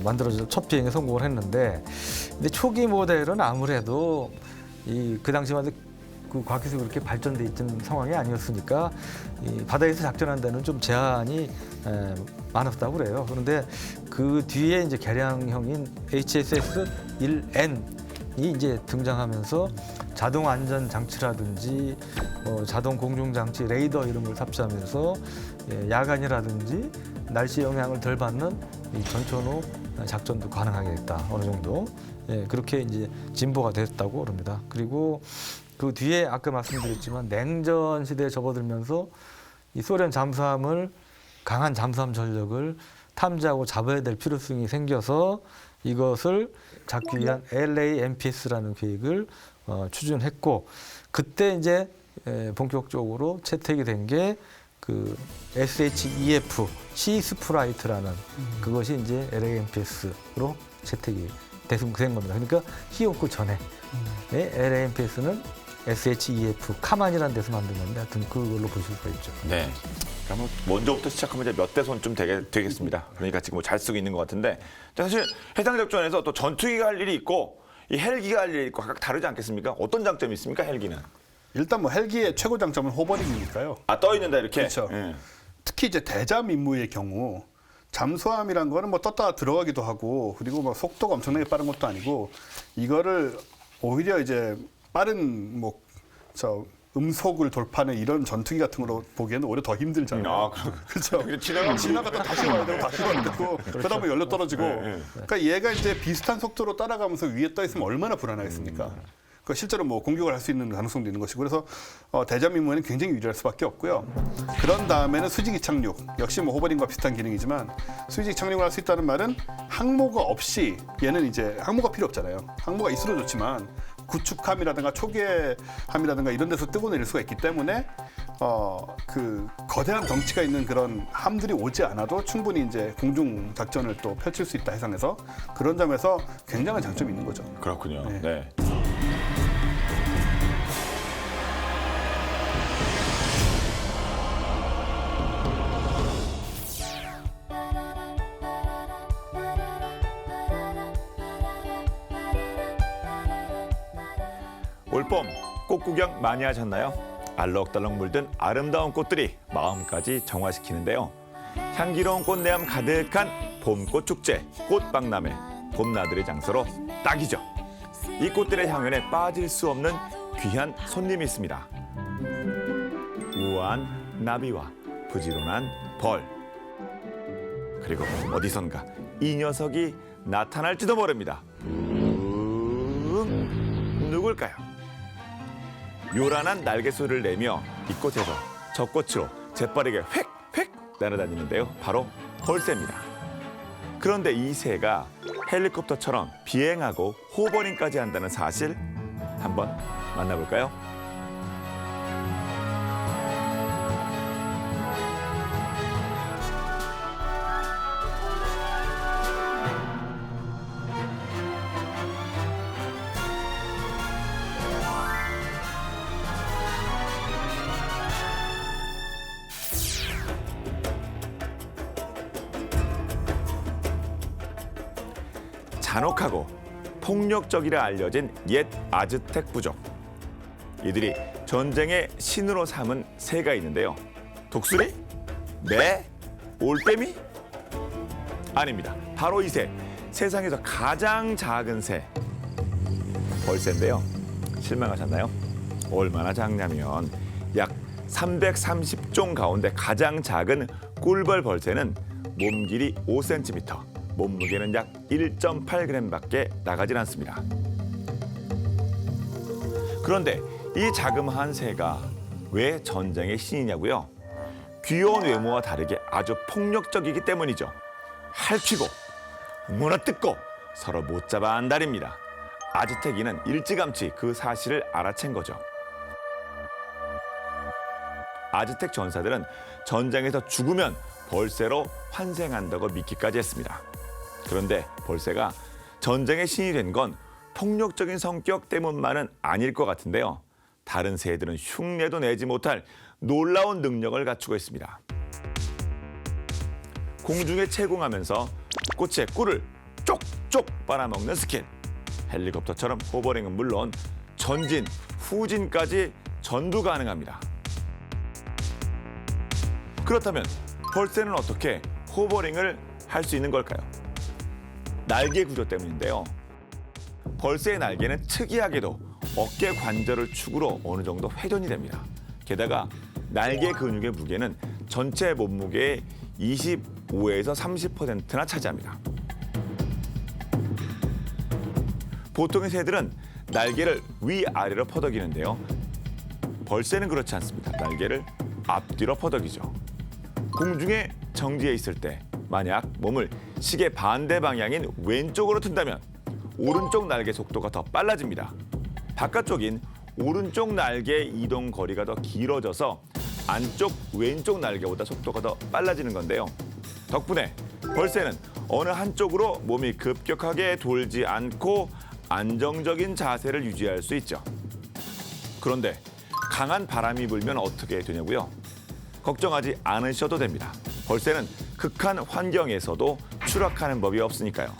만들어져 첫 비행에 성공을 했는데 근데 초기 모델은 아무래도 그 당시만 해도 그 과학기술이 그렇게 발전돼 있던 상황이 아니었으니까 이 바다에서 작전한 데는 좀 제한이 많았다고 그래요. 그런데 그 뒤에 이제 개량형인 HSS-1N이 이제 등장하면서 자동 안전 장치라든지 자동 공중 장치, 레이더 이런 걸 탑재하면서 야간이라든지 날씨 영향을 덜 받는 이 전천후 작전도 가능하게 됐다. 어느 정도 그렇게 이제 진보가 됐다고 합니다. 그리고 그 뒤에 아까 말씀드렸지만 냉전 시대에 접어들면서 이 소련 잠수함을 강한 잠수함 전력을 탐지하고 잡아야 될 필요성이 생겨서 이것을 잡기 위한 LAMPS라는 계획을 추진했고 그때 이제 본격적으로 채택이 된 게 그 SHEF, 시스프라이트라는 그것이 이제 LAMPS로 채택이 된 겁니다. 그러니까 히오크 전에 LAMPS는 SHEF 카만이라는 데서 만든 건데 하여튼 그걸로 보실 수가 있죠. 네. 그러면 먼저부터 시작하면 이제 몇 대 손좀 되겠습니다. 그러니까 지금 뭐 잘 쓰고 있는 것 같은데 사실 해상 작전에서 또 전투기가 할 일이 있고 이 헬기가 할 일이 있고 각각 다르지 않겠습니까? 어떤 장점이 있습니까, 헬기는? 일단 뭐 헬기의 최고 장점은 호버링이니까요. 떠 있는다 이렇게. 그렇죠. 예. 특히 이제 대잠 임무의 경우 잠수함이란 거는 뭐 떴다가 들어가기도 하고 그리고 뭐 속도가 엄청나게 빠른 것도 아니고 이거를 오히려 이제 빠른 음속을 돌파하는 이런 전투기 같은 거로 보기에는 오히려 더 힘들잖아요. 그렇죠. 지나갔다 다시 와야 되고 다시 와야 되고 그러다 보면 열려 떨어지고. 그러니까 얘가 이제 비슷한 속도로 따라가면서 위에 떠 있으면 얼마나 불안하겠습니까? 그러니까 실제로 뭐 공격을 할 수 있는 가능성도 있는 것이고 그래서 대잠 임무에는 굉장히 유리할 수밖에 없고요. 그런 다음에는 수직 이착륙 역시 뭐 호버링과 비슷한 기능이지만 수직 이착륙을 할 수 있다는 말은 항모가 없이 얘는 이제 항모가 필요 없잖아요. 항모가 있어도 좋지만 구축함이라든가 초계함이라든가 이런 데서 뜨고 내릴 수가 있기 때문에 그 거대한 덩치가 있는 그런 함들이 오지 않아도 충분히 이제 공중 작전을 또 펼칠 수 있다 해상에서 그런 점에서 굉장한 장점이 있는 거죠. 그렇군요. 네. 네. 올봄 꽃 구경 많이 하셨나요? 알록달록 물든 아름다운 꽃들이 마음까지 정화시키는데요. 향기로운 꽃내음 가득한 봄꽃 축제, 꽃박람회, 봄나들이 장소로 딱이죠. 이 꽃들의 향연에 빠질 수 없는 귀한 손님이 있습니다. 무고한 나비와 부지런한 벌. 그리고 어디선가 이 녀석이 나타날지도 모릅니다. 누굴까요? 요란한 날개 소리를 내며 이곳에서 저곳으로 재빠르게 획획 날아다니는데요. 바로 벌새입니다. 그런데 이 새가 헬리콥터처럼 비행하고 호버링까지 한다는 사실 한번 만나볼까요? 잔혹하고 폭력적이라 알려진 옛 아즈텍 부족. 이들이 전쟁의 신으로 삼은 새가 있는데요. 독수리? 매? 올빼미? 아닙니다. 바로 이 새. 세상에서 가장 작은 새. 벌새인데요. 실망하셨나요? 얼마나 작냐면 약 330종 가운데 가장 작은 꿀벌 벌새는 몸 길이 5cm. 몸무게는 약 1.8g밖에 나가질 않습니다. 그런데 이 자그마한 새가 왜 전쟁의 신이냐고요? 귀여운 외모와 다르게 아주 폭력적이기 때문이죠. 핥히고 무너뜯고 서로 못 잡아 안달입니다. 아즈텍인은 일찌감치 그 사실을 알아챈 거죠. 아즈텍 전사들은 전장에서 죽으면 벌새로 환생한다고 믿기까지 했습니다. 그런데 벌새가 전쟁의 신이 된 건 폭력적인 성격 때문만은 아닐 것 같은데요. 다른 새들은 흉내도 내지 못할 놀라운 능력을 갖추고 있습니다. 공중에 채공하면서 꽃의 꿀을 쪽쪽 빨아먹는 스킬. 헬리콥터처럼 호버링은 물론 전진, 후진까지 전두 가능합니다. 그렇다면 벌새는 어떻게 호버링을 할 수 있는 걸까요? 날개 구조 때문인데요. 벌새의 날개는 특이하게도 어깨 관절을 축으로 어느 정도 회전이 됩니다. 게다가 날개 근육의 무게는 전체 몸무게의 25에서 30%나 차지합니다. 보통의 새들은 날개를 위아래로 퍼덕이는데요. 벌새는 그렇지 않습니다. 날개를 앞뒤로 퍼덕이죠. 공중에 정지해 있을 때 만약 몸을 시계 반대 방향인 왼쪽으로 튼다면 오른쪽 날개 속도가 더 빨라집니다. 바깥쪽인 오른쪽 날개의 이동 거리가 더 길어져서 안쪽 왼쪽 날개보다 속도가 더 빨라지는 건데요. 덕분에 벌새는 어느 한쪽으로 몸이 급격하게 돌지 않고 안정적인 자세를 유지할 수 있죠. 그런데 강한 바람이 불면 어떻게 되냐고요? 걱정하지 않으셔도 됩니다. 벌새는 극한 환경에서도 추락하는 법이 없으니까요.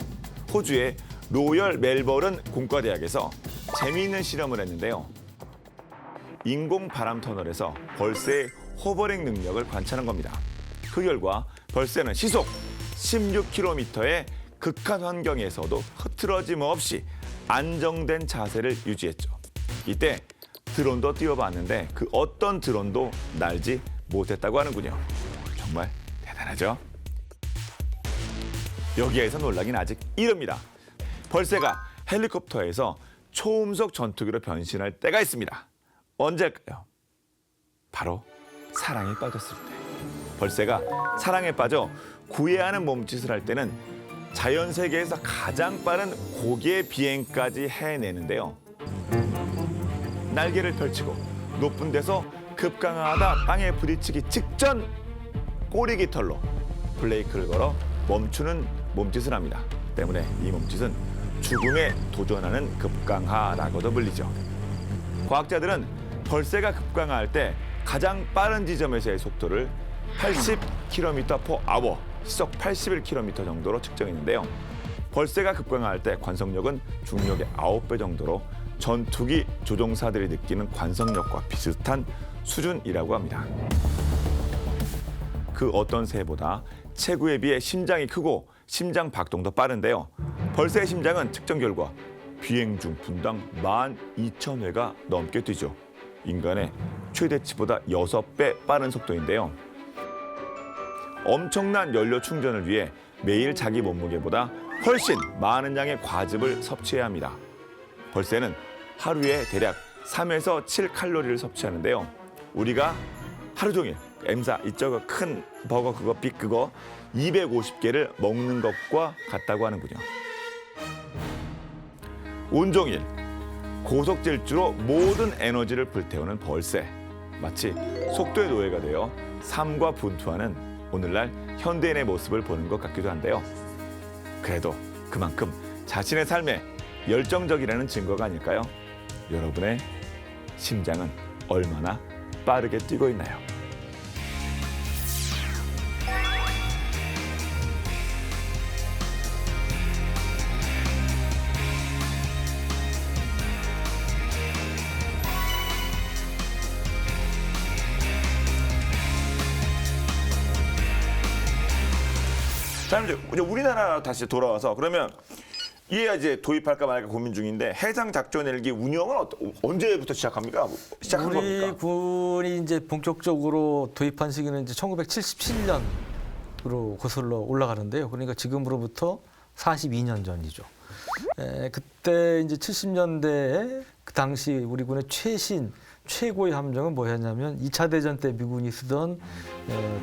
호주의 로열 멜버른 공과대학에서 재미있는 실험을 했는데요. 인공 바람 터널에서 벌새의 호버링 능력을 관찰한 겁니다. 그 결과 벌새는 시속 16km의 극한 환경에서도 흐트러짐 없이 안정된 자세를 유지했죠. 이때 드론도 띄워봤는데 그 어떤 드론도 날지 못했다고 하는군요. 정말 대단하죠? 여기에서 놀라긴 아직 이릅니다. 벌새가 헬리콥터에서 초음속 전투기로 변신할 때가 있습니다. 언제일까요? 바로 사랑에 빠졌을 때. 벌새가 사랑에 빠져 구애하는 몸짓을 할 때는 자연 세계에서 가장 빠른 고개 비행까지 해내는데요. 날개를 펼치고 높은 데서 급강하다 땅에 부딪히기 직전 꼬리 깃털로 브레이크를 걸어 멈추는 몸짓을 합니다. 때문에 이 몸짓은 죽음에 도전하는 급강하라고도 불리죠. 과학자들은 벌새가 급강하할 때 가장 빠른 지점에서의 속도를 80km/h, 시속 81km 정도로 측정했는데요. 벌새가 급강하할 때 관성력은 중력의 9배 정도로 전투기 조종사들이 느끼는 관성력과 비슷한 수준이라고 합니다. 그 어떤 새보다 체구에 비해 심장이 크고 심장 박동도 빠른데요. 벌새의 심장은 측정 결과 비행 중 분당 12,000회가 넘게 뛰죠. 인간의 최대치보다 6배 빠른 속도인데요. 엄청난 연료 충전을 위해 매일 자기 몸무게보다 훨씬 많은 양의 과즙을 섭취해야 합니다. 벌새는 하루에 대략 3에서 7칼로리를 섭취하는데요. 우리가 하루 종일 M사 이저거 큰 버거 그거 빅 그거 250개를 먹는 것과 같다고 하는군요. 온종일 고속질주로 모든 에너지를 불태우는 벌새. 마치 속도의 노예가 되어 삶과 분투하는 오늘날 현대인의 모습을 보는 것 같기도 한데요. 그래도 그만큼 자신의 삶에 열정적이라는 증거가 아닐까요? 여러분의 심장은 얼마나 빠르게 뛰고 있나요? 자, 이제 우리나라 다시 돌아와서 그러면 이게 이제 도입할까 말까 고민 중인데 해상 작전 헬기 운영은 언제부터 시작합니까? 시작한 우리 겁니까? 군이 이제 본격적으로 도입한 시기는 이제 1977년으로 거슬러 올라가는데요. 그러니까 지금으로부터 42년 전이죠. 그때 이제 70년대에 그 당시 우리 군의 최고의 함정은 뭐였냐면 2차 대전 때 미군이 쓰던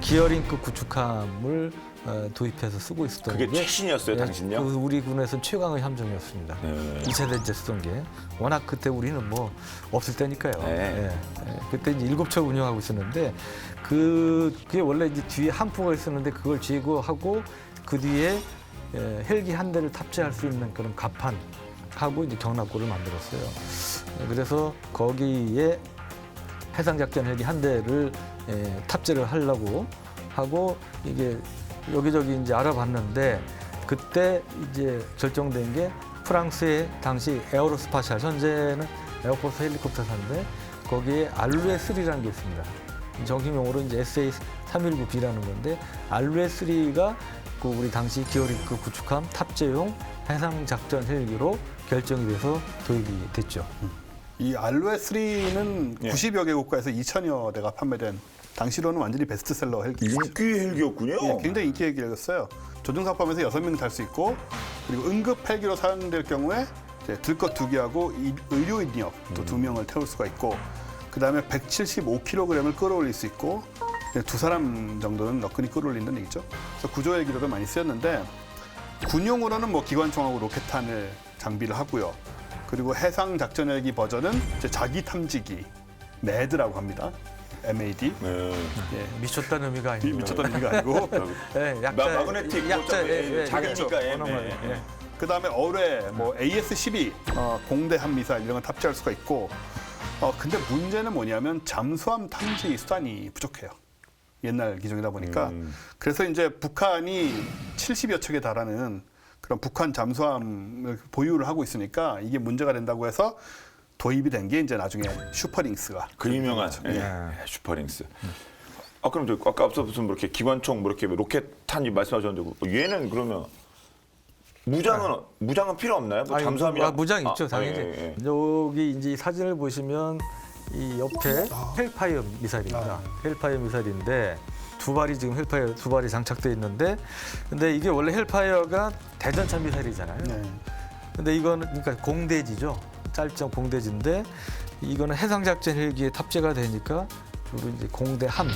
기어링급 구축함을 도입해서 쓰고 있었던 그게 게 최신이었어요, 당신요? 그 우리 군에서는 최강의 함정이었습니다. 네. 2차 대전 때 쓰던 게 워낙 그때 우리는 뭐 없을 때니까요. 네. 그때 이제 7척 운영하고 있었는데 그게 원래 이제 뒤에 함포가 있었는데 그걸 제거하고 그 뒤에 헬기 한 대를 탑재할 수 있는 그런 갑판하고 이제 경납고를 만들었어요. 그래서 거기에 해상작전 헬기 한 대를 탑재를 하려고 하고 이게 여기저기 이제 알아봤는데 그때 이제 결정된 게 프랑스의 당시 에어로스파샬, 현재는 에어포스 헬리콥터사인데 거기에 알루에3라는 게 있습니다. 정식용어로 이제 SA319B라는 건데 알루에3가 그 우리 당시 기어링크 구축함 탑재용 해상작전 헬기로 결정이 돼서 도입이 됐죠. 이 알루에3는 예. 90여 개 국가에서 2천여 대가 판매된 당시로는 완전히 베스트셀러 헬기죠. 인기 헬기였군요. 예, 굉장히 인기 헬기였어요. 조종사포함해서 6명 탈 수 있고 그리고 응급 헬기로 사용될 경우에 이제 들것 2개하고 의료인력 또 2명을 태울 수가 있고 그다음에 175kg을 끌어올릴 수 있고 2사람 정도는 너끈히 끌어올린다는 얘기죠. 그래서 구조 헬기로도 많이 쓰였는데 군용으로는 뭐 기관총하고 로켓탄을 장비를 하고요. 그리고 해상 작전 헬기 버전은 이제 자기 탐지기 매드라고 합니다. MAD. 네. 예. 미쳤다는 의미가 아니고 미쳤다는 얘기가 아니고 마그네틱 자기니까 예. 그다음에 어뢰 뭐 AS-12 공대 함미사일 이런 걸 탑재할 수가 있고 근데 문제는 뭐냐면 잠수함 탐지 수단이 부족해요. 옛날 기종이다 보니까 그래서 이제 북한이 70여 척에 달하는 그런 북한 잠수함을 보유를 하고 있으니까 이게 문제가 된다고 해서 도입이 된 게 이제 나중에 슈퍼링스가 그 유명한 슈퍼링스. 그럼 저 아까 앞서 무슨 뭐 이렇게 기관총 뭐 이렇게 로켓탄이 말씀하셨는데 얘는 그러면 무장은 필요 없나요? 뭐 잠수함이야? 무장 있죠, 당연히. 예. 여기 이제 사진을 보시면 이 옆에 헬파이어 미사일입니다. 헬파이어 미사일인데 두 발이 지금 헬파이어 두 발이 장착돼 있는데 근데 이게 원래 헬파이어가 대전차 미사일이잖아요. 네. 근데 이거는 그러니까 공대지죠. 짧은 공대지인데 이거는 해상작전 헬기에 탑재가 되니까 주로 이제 공대 함,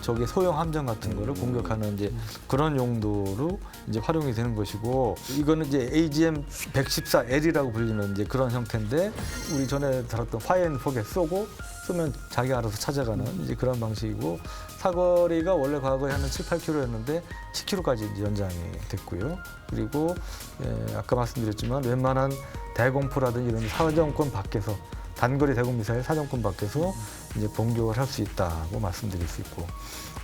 저게 소형 함정 같은 거를 공격하는 이제 그런 용도로 이제 활용이 되는 것이고 이거는 이제 AGM-114L이라고 불리는 이제 그런 형태인데 우리 전에 다뤘던 화앤폭에 쏘면 자기 알아서 찾아가는 이제 그런 방식이고 사거리가 원래 과거에 한 7, 8km였는데 10km까지 이제 연장이 됐고요. 그리고 아까 말씀드렸지만 웬만한 대공포라든지 이런 사정권 밖에서 단거리 대공 미사일 사정권 밖에서 이제 공격을 할 수 있다고 말씀드릴 수 있고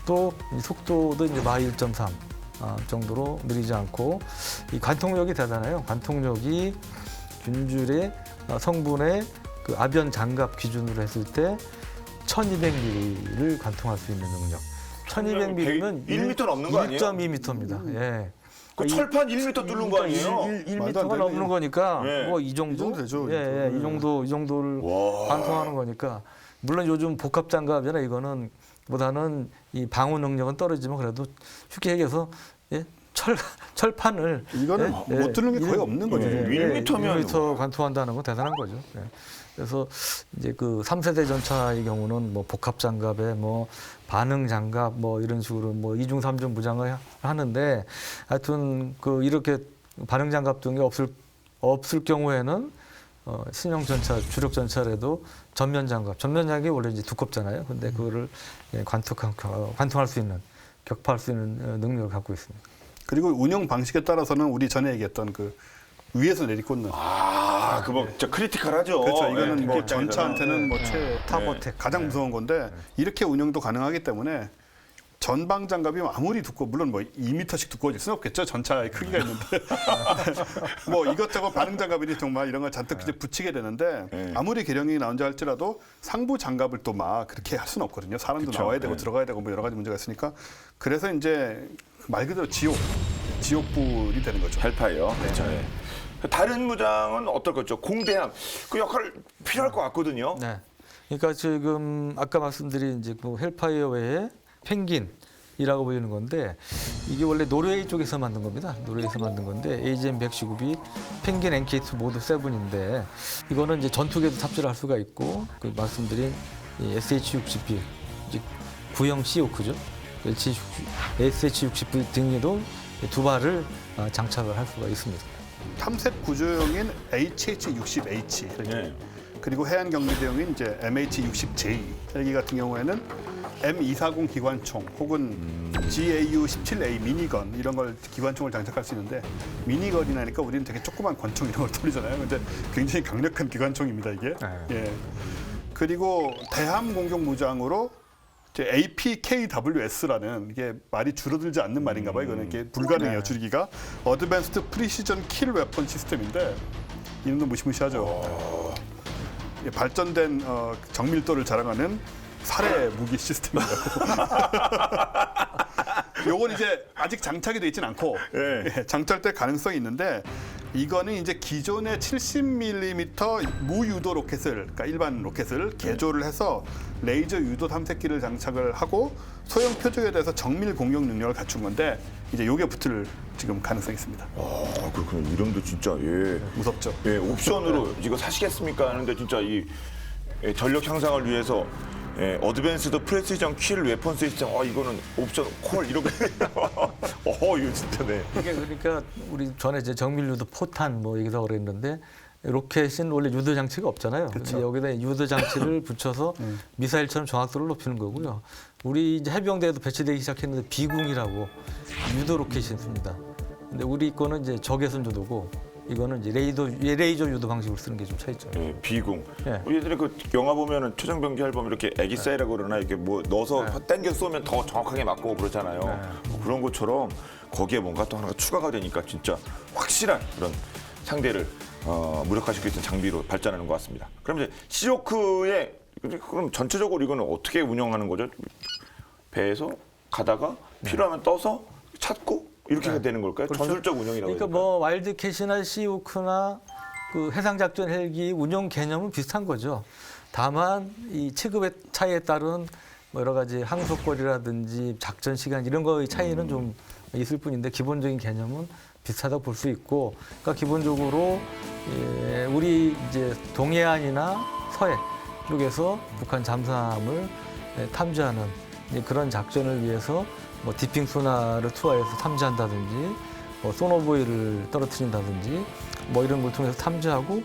또 이 속도도 이제 마 1.3 정도로 느리지 않고 이 관통력이 대단해요. 관통력이 균줄의 성분의 그 아변 장갑 기준으로 했을 때 1200mm를 관통할 수 있는 능력. 1200mm는 1m 넘는 거 아니에요? 1.2m입니다. 예. 그 철판 1m 뚫는 거 아니에요? 1m가 1m가 넘는 거니까 예. 뭐 이 정도? 이 정도 되죠. 이 정도를 와. 관통하는 거니까 물론 요즘 복합 장갑이나 이거는 보다는 이 방어 능력은 떨어지지만 그래도 쉽게 얘기해서 예? 철판을 이거는 못 뚫는 게 거의 없는 거죠. 1m 면 1m 관통한다는 건 대단한 거죠. 예. 그래서 이제 그 3세대 전차의 경우는 뭐 복합 장갑에 뭐 반응 장갑 뭐 이런 식으로 뭐 2중 3중 무장을 하는데 하여튼 그 이렇게 반응 장갑 등이 없을 경우에는 신형 전차 주력 전차라도 전면 장갑이 원래 이제 두껍잖아요. 근데 그거를 관통할 수 있는 격파할 수 있는 능력을 갖고 있습니다. 그리고 운영 방식에 따라서는 우리 전에 얘기했던 그 위에서 내리꽂는. 그거 진짜 크리티컬하죠. 그렇죠. 이거는 네, 뭐 특기 입장에서는. 전차한테는 뭐 타버텍 가장 무서운 건데 이렇게 운영도 가능하기 때문에 전방 장갑이 아무리 두꺼 물론 뭐 2m씩 두꺼워질 수는 없겠죠. 전차의 크기가 있는데 뭐 이것저것 반응 장갑이니 정말 이런 걸 잔뜩 이제 붙이게 되는데 아무리 개량이 나온다 할지라도 상부 장갑을 또 막 그렇게 할 수는 없거든요. 사람도 그쵸. 나와야 되고 들어가야 되고 뭐 여러 가지 문제가 있으니까 그래서 이제 말 그대로 지옥불이 되는 거죠. 헬파이어. 그렇죠. 예. 다른 무장은 어떨 거죠? 공대함 그 역할 필요할 것 같거든요. 네. 그러니까 지금 아까 말씀드린 이제 그 헬파이어 외에 펭귄이라고 불리는 건데 이게 원래 노르웨이 쪽에서 만든 겁니다. 노르웨이에서 만든 건데 AGM 119이 펭귄 NK2 모두 7인데 이거는 이제 전투기에도 탑재를 할 수가 있고 그 말씀드린 이 SH-60B 이제 구형 시오크죠. SH-60B 등에도 두 발을 장착을 할 수가 있습니다. 탐색 구조용인 HH-60H 네. 그리고 해안 경비대용인 이제 MH-60J 헬기 같은 경우에는 M240 기관총 혹은 GAU-17A 미니건 이런 걸 기관총을 장착할 수 있는데 미니건이라니까 우리는 되게 조그만 권총 이런 걸 돌리잖아요. 근데 굉장히 강력한 기관총입니다 이게. 예. 그리고 대함 공격 무장으로 이제 APKWS라는 이게 말이 줄어들지 않는 말인가 봐요. 이거는 이게 불가능해요 줄이기가. 어드밴스드 프리시전 킬 웨폰 시스템인데 이름도 무시무시하죠. 발전된 정밀도를 자랑하는 살해 무기 시스템이라고. 요건 이제 아직 장착이 돼 있지는 않고 네. 장착될 가능성이 있는데 이거는 이제 기존의 70mm 무유도 로켓을 그러니까 일반 로켓을 개조를 해서 레이저 유도 탐색기를 장착을 하고 소형 표적에 대해서 정밀 공격 능력을 갖춘 건데 이제 요게 붙을 지금 가능성이 있습니다. 그렇군요. 이름도 진짜 예. 무섭죠. 예, 옵션으로 이거 사시겠습니까 하는데 진짜 이 전력 향상을 위해서 어드밴스드 프레시전 킬 웨폰 시스템 이거는 옵션 콜 이렇게 이거 진짜 네. 이게 그러니까 우리 전에 이제 정밀유도 포탄 뭐 얘기도 그랬는데 로켓은 원래 유도 장치가 없잖아요. 그렇죠. 여기다 유도 장치를 붙여서 미사일처럼 정확도를 높이는 거고요. 우리 이제 해병대에도 배치되기 시작했는데 비궁이라고 유도 로켓이 있습니다. 근데 우리 거는 이제 적외선 유도고 이거는 이제 레이저 유도 방식으로 쓰는 게 좀 차이죠. 예, 비궁. 예. 예전에 그 영화 보면은 초정병기 앨범 이렇게 애기사이라고 그러나 이렇게 뭐 넣어서 땡겨 쏘면 더 정확하게 맞고 그러잖아요. 뭐 그런 것처럼 거기에 뭔가 또 하나가 추가가 되니까 진짜 확실한 그런 상대를 무력화시킬 수 있는 장비로 발전하는 것 같습니다. 그럼 이제 시오크의 그럼 전체적으로 이거는 어떻게 운영하는 거죠? 배에서 가다가 필요하면 떠서 찾고 이렇게 해야 되는 걸까요? 그렇죠. 전술적 운영이라고. 그러니까 뭐 와일드캣이나 시오크나 그 해상작전 헬기 운영 개념은 비슷한 거죠. 다만 이 체급의 차이에 따른 뭐 여러 가지 항속거리라든지 작전 시간 이런 거의 차이는 좀 있을 뿐인데 기본적인 개념은 비슷하다고 볼 수 있고, 그러니까 기본적으로 우리 이제 동해안이나 서해 쪽에서 북한 잠수함을 탐지하는 그런 작전을 위해서 뭐 디핑 소나를 투하해서 탐지한다든지, 뭐 소노부이를 떨어뜨린다든지, 뭐 이런 걸 통해서 탐지하고,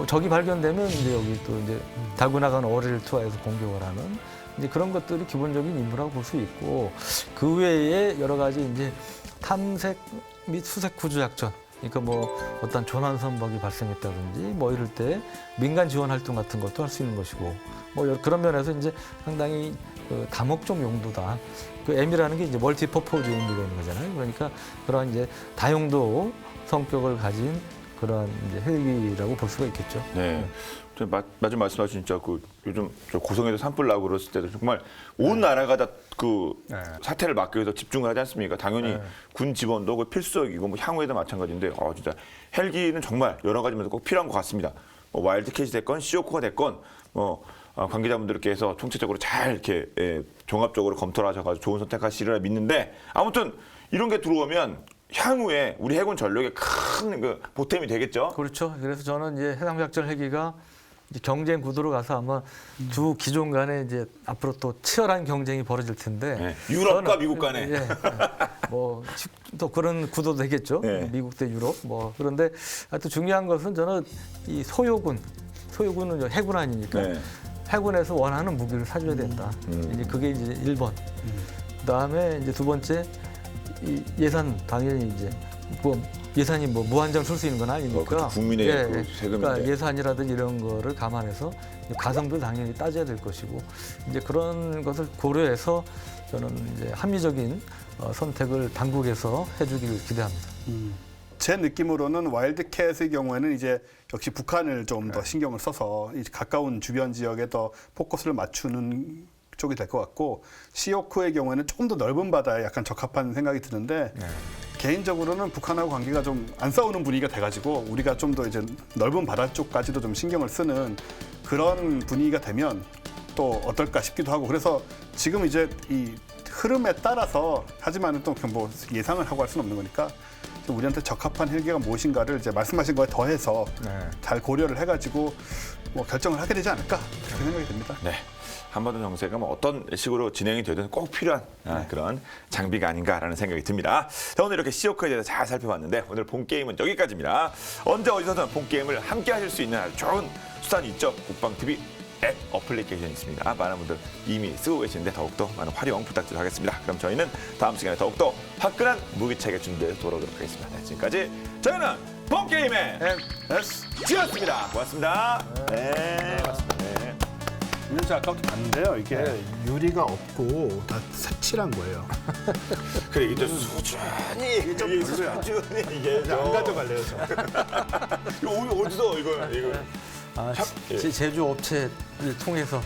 적이 발견되면 이제 여기 또 이제 달고 나가는 어뢰를 투하해서 공격을 하는 이제 그런 것들이 기본적인 임무라고 볼 수 있고, 그 외에 여러 가지 이제 탐색 및 수색 구조 작전, 그러니까 뭐 어떤 조난선박이 발생했다든지 뭐 이럴 때 민간 지원 활동 같은 것도 할 수 있는 것이고, 뭐 그런 면에서 이제 상당히 그 다목적 용도다. 그 M이라는 게 이제 멀티퍼포즈 의미가 있는 거잖아요. 그러니까 그런 이제 다용도 성격을 가진 그런 이제 헬기라고 볼 수가 있겠죠. 네. 마지막 말씀하신 진짜 그 요즘 저 고성에서 산불 나고 그랬을 때도 정말 온 나라가 다 그 사태를 막기 위해서 집중을 하지 않습니까? 당연히 군 지원도 그 필수적이고 뭐 향후에도 마찬가지인데 진짜 헬기는 정말 여러 가지 면에서 꼭 필요한 것 같습니다. 뭐 와일드캣이 됐건 시오코가 됐건 뭐 관계자분들께서 총체적으로 잘 이렇게 종합적으로 검토를 하셔가지고 좋은 선택하시리라 믿는데 아무튼 이런 게 들어오면 향후에 우리 해군 전력에 큰 그 보탬이 되겠죠. 그렇죠. 그래서 저는 이제 해상작전 헬기가 이제 경쟁 구도로 가서 아마 두 기종 간에 이제 앞으로 또 치열한 경쟁이 벌어질 텐데. 네, 유럽과 저는- 미국 간에. 예, 뭐또 그런 구도도 되겠죠. 네. 미국 대 유럽. 뭐 그런데 하여튼 중요한 것은 저는 이 소요군은 해군 아니니까 네. 해군에서 원하는 무기를 사줘야 된다. 이제 그게 이제 1번. 그다음에 이제 두 번째 이 예산 당연히 이제 뭐 예산이 뭐 무한정 쓸 수 있는 건 아니니까. 그렇죠. 국민의 그 세금인데. 그러니까 예산이라든지 이런 거를 감안해서 가성비도 당연히 따져야 될 것이고 이제 그런 것을 고려해서 저는 이제 합리적인 선택을 당국에서 해주기를 기대합니다. 제 느낌으로는 와일드캣의 경우에는 이제 역시 북한을 좀 더 신경을 써서 이 가까운 주변 지역에 더 포커스를 맞추는 쪽이 될 것 같고 시오크의 경우에는 조금 더 넓은 바다에 약간 적합한 생각이 드는데 개인적으로는 북한하고 관계가 좀 안 싸우는 분위기가 돼가지고 우리가 좀 더 이제 넓은 바다 쪽까지도 좀 신경을 쓰는 그런 분위기가 되면 또 어떨까 싶기도 하고 그래서 지금 이제 이 흐름에 따라서 하지만은 또 뭐 예상을 하고 할 수는 없는 거니까 좀 우리한테 적합한 헬기가 무엇인가를 이제 말씀하신 거에 더해서 잘 고려를 해가지고 뭐 결정을 하게 되지 않을까 그렇게 생각이 듭니다. 네. 한반도 정세가 뭐 어떤 식으로 진행이 되든 꼭 필요한 그런 장비가 아닌가라는 생각이 듭니다. 자, 오늘 이렇게 시오크에 대해서 잘 살펴봤는데 오늘 본 게임은 여기까지입니다. 언제 어디서든 본 게임을 함께 하실 수 있는 아주 좋은 수단이 있죠. 국방TV 앱 어플리케이션이 있습니다. 많은 분들 이미 쓰고 계시는데 더욱더 많은 활용 부탁드리도록 하겠습니다. 그럼 저희는 다음 시간에 더욱더 화끈한 무기체계 준비해서 돌아오도록 하겠습니다. 네, 지금까지 저희는 본 게임의 지였습니다. 고맙습니다. 네, 고맙습니다. 네. 제가 아까부터 봤는데요. 이게 유리가 없고 다 색칠한 거예요. 그래 이제 수준이 좀 별로야. 수준이 이게 안 가져갈래요, 저. 이거 어디서 이거 제주 업체를 통해서